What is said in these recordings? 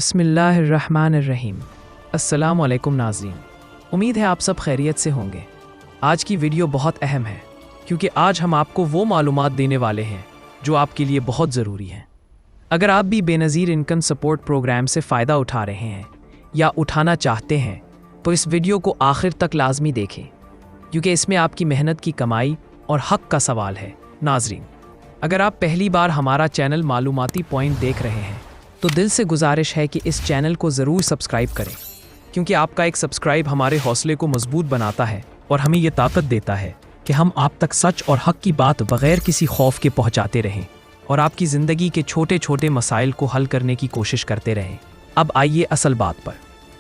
बिस्मिल्लाहिर्रहमानिर्रहीम। अस्सलाम वालेकुम नाज़रीन, उम्मीद है आप सब खैरियत से होंगे। आज की वीडियो बहुत अहम है क्योंकि आज हम आपको वो मालूमात देने वाले हैं जो आपके लिए बहुत ज़रूरी हैं। अगर आप भी बेनज़ीर इनकम सपोर्ट प्रोग्राम से फ़ायदा उठा रहे हैं या उठाना चाहते हैं तो इस वीडियो को आखिर तक लाजमी देखें क्योंकि इसमें आपकी मेहनत की कमाई और हक़ का सवाल है। नाज़रीन, अगर आप पहली बार हमारा चैनल मालूमाती पॉइंट देख रहे हैं तो दिल से गुजारिश है कि इस चैनल को ज़रूर सब्सक्राइब करें क्योंकि आपका एक सब्सक्राइब हमारे हौसले को मजबूत बनाता है और हमें ये ताकत देता है कि हम आप तक सच और हक़ की बात बग़ैर किसी खौफ के पहुँचाते रहें और आपकी ज़िंदगी के छोटे छोटे मसाइल को हल करने की कोशिश करते रहें। अब आइए असल बात पर।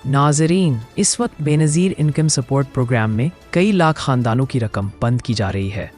नाज़रीन, इस वक्त बेनज़ीर इनकम सपोर्ट प्रोग्राम में कई लाख ख़ानदानों की रकम बंद की जा रही है।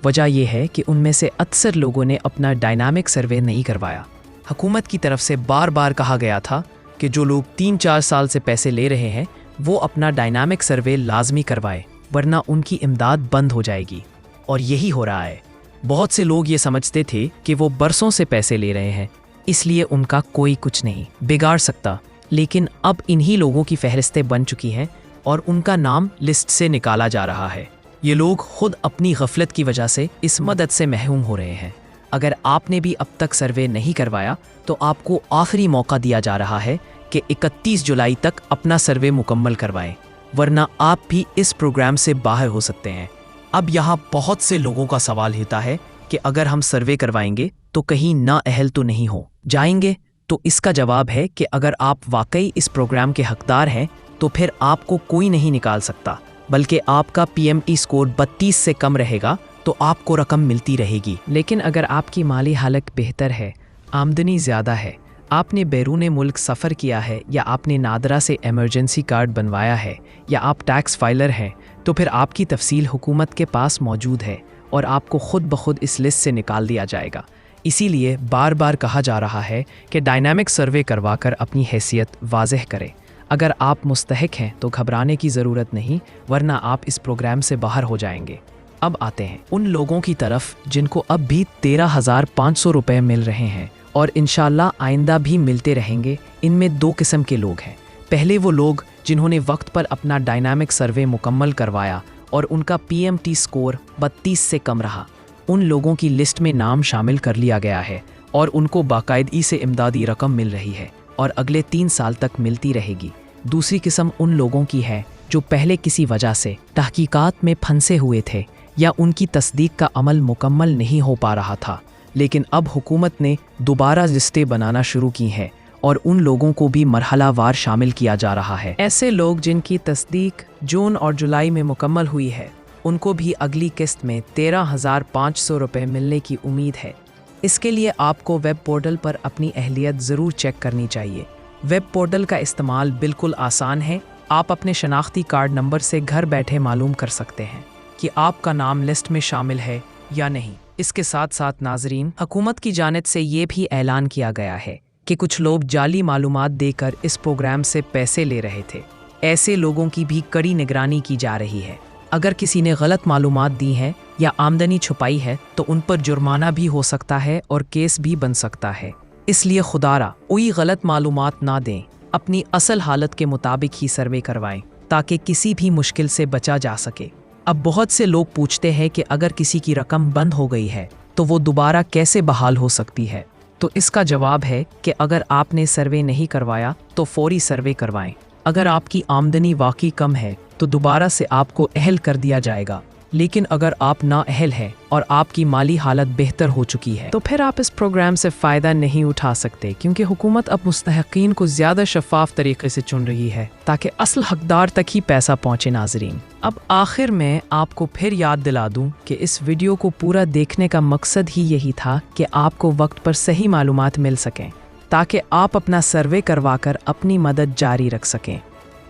वजह यह है कि उनमें से अक्सर लोगों ने अपना डायनामिक सर्वे नहीं करवाया। हुकूमत की तरफ से बार बार कहा गया था कि जो लोग 3-4 साल से पैसे ले रहे हैं वो अपना डायनामिक सर्वे लाजमी करवाए वरना उनकी इमदाद बंद हो जाएगी, और यही हो रहा है। बहुत से लोग ये समझते थे कि वो बरसों से पैसे ले रहे हैं इसलिए उनका कोई कुछ नहीं बिगाड़ सकता, लेकिन अब इन्हीं लोगों की फहरिस्तें बन चुकी हैं और उनका नाम लिस्ट से निकाला जा रहा है। ये लोग खुद अपनी गफलत की वजह से इस मदद से महरूम हो रहे हैं। अगर आपने भी अब तक सर्वे नहीं करवाया तो आपको आखिरी मौका दिया जा रहा है कि 31 जुलाई तक अपना सर्वे मुकम्मल करवाएं, वरना आप भी इस प्रोग्राम से बाहर हो सकते हैं। अब यहाँ बहुत से लोगों का सवाल होता है कि अगर हम सर्वे करवाएंगे तो कहीं नाअहल तो नहीं हो जाएंगे। तो इसका जवाब है कि अगर आप वाकई इस प्रोग्राम के हकदार हैं तो फिर आपको कोई नहीं निकाल सकता, बल्कि आपका PMT स्कोर 32 से कम रहेगा तो आपको रकम मिलती रहेगी। लेकिन अगर आपकी माली हालत बेहतर है, आमदनी ज़्यादा है, आपने बैरून मुल्क सफ़र किया है या आपने नादरा से इमरजेंसी कार्ड बनवाया है या आप टैक्स फाइलर हैं तो फिर आपकी तफसील हुकूमत के पास मौजूद है और आपको खुद ब खुद इस लिस्ट से निकाल दिया जाएगा। इसीलिए बार बार कहा जा रहा है कि डायनामिक सर्वे करवा कर अपनी हैसियत वाज़ेह करें। अगर आप मुस्तहिक हैं तो घबराने की ज़रूरत नहीं, वरना आप इस प्रोग्राम से बाहर हो जाएंगे। अब आते हैं उन लोगों की तरफ जिनको अब भी 13,500 रुपये मिल रहे हैं और इंशाल्लाह आइंदा भी मिलते रहेंगे। इनमें 2 किस्म के लोग हैं। पहले वो लोग जिन्होंने वक्त पर अपना डायनामिक सर्वे मुकम्मल करवाया और उनका PMT स्कोर 32 से कम रहा। उन लोगों की लिस्ट में नाम शामिल कर लिया गया है और उनको बाकायदगी से इमदादी रकम मिल रही है और अगले 3 साल तक मिलती रहेगी। दूसरी किस्म उन लोगों की है जो पहले किसी वजह से तहकीकात में फंसे हुए थे या उनकी तस्दीक का अमल मुकम्मल नहीं हो पा रहा था, लेकिन अब हुकूमत ने दोबारा लिस्टें बनाना शुरू की हैं और उन लोगों को भी मरहलावार शामिल किया जा रहा है। ऐसे लोग जिनकी तस्दीक जून और जुलाई में मुकम्मल हुई है उनको भी अगली किस्त में 13,500 रुपये मिलने की उम्मीद है। इसके लिए आपको वेब पोर्टल पर अपनी अहलियत ज़रूर चेक करनी चाहिए। वेब पोर्टल का इस्तेमाल बिल्कुल आसान है। आप अपने शनाख्ती कार्ड नंबर से घर बैठे मालूम कर सकते हैं कि आपका नाम लिस्ट में शामिल है या नहीं। इसके साथ साथ नाजरीन, हुकूमत की जानिब से ये भी ऐलान किया गया है कि कुछ लोग जाली मालूमात देकर इस प्रोग्राम से पैसे ले रहे थे। ऐसे लोगों की भी कड़ी निगरानी की जा रही है। अगर किसी ने गलत मालूमात दी है या आमदनी छुपाई है तो उन पर जुर्माना भी हो सकता है और केस भी बन सकता है। इसलिए खुदारा कोई गलत मालूमात ना दें, अपनी असल हालत के मुताबिक ही सर्वे करवाएं ताकि किसी भी मुश्किल से बचा जा सके। अब बहुत से लोग पूछते हैं कि अगर किसी की रकम बंद हो गई है तो वो दोबारा कैसे बहाल हो सकती है। तो इसका जवाब है कि अगर आपने सर्वे नहीं करवाया तो फौरी सर्वे करवाएं। अगर आपकी आमदनी वाकई कम है तो दोबारा से आपको अहल कर दिया जाएगा, लेकिन अगर आप नाअहल हैं और आपकी माली हालत बेहतर हो चुकी है तो फिर आप इस प्रोग्राम से फ़ायदा नहीं उठा सकते, क्योंकि हुकूमत अब मुस्तहक़ीन को ज़्यादा शफ़ाफ तरीके से चुन रही है ताकि असल हकदार तक ही पैसा पहुँचे। नाज़रीन, अब आखिर में आपको फिर याद दिला दूँ कि इस वीडियो को पूरा देखने का मकसद ही यही था कि आपको वक्त पर सही मालूमात मिल सकें ताकि आप अपना सर्वे करवा कर अपनी मदद जारी रख सकें।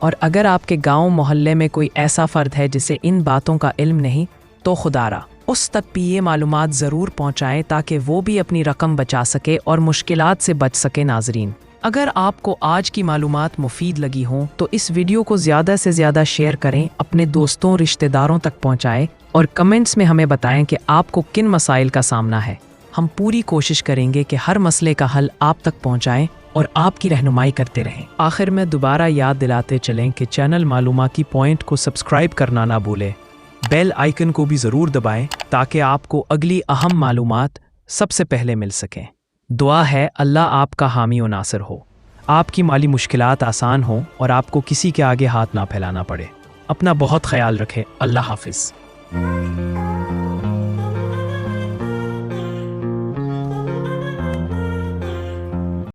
और अगर आपके गांव मोहल्ले में कोई ऐसा फ़र्द है जिसे इन बातों का इल्म नहीं तो खुदारा उस तक भी ये मालूमात ज़रूर पहुंचाएं ताकि वो भी अपनी रकम बचा सके और मुश्किलात से बच सके। नाजरीन, अगर आपको आज की मालूमात मुफीद लगी हों तो इस वीडियो को ज़्यादा से ज़्यादा शेयर करें, अपने दोस्तों रिश्तेदारों तक पहुँचाएँ और कमेंट्स में हमें बताएं कि आपको किन मसाइल का सामना है। हम पूरी कोशिश करेंगे कि हर मसले का हल आप तक पहुँचाएँ اور آپ کی رہنمائی کرتے رہیں۔ آخر میں دوبارہ یاد دلاتے چلیں کہ چینل معلوماتی پوائنٹ کو سبسکرائب کرنا نہ بھولیں، بیل آئیکن کو بھی ضرور دبائیں تاکہ آپ کو اگلی اہم معلومات سب سے پہلے مل سکیں۔ دعا ہے اللہ آپ کا حامی و ناصر ہو، آپ کی مالی مشکلات آسان ہوں اور آپ کو کسی کے آگے ہاتھ نہ پھیلانا پڑے۔ اپنا بہت خیال رکھیں۔ اللہ حافظ۔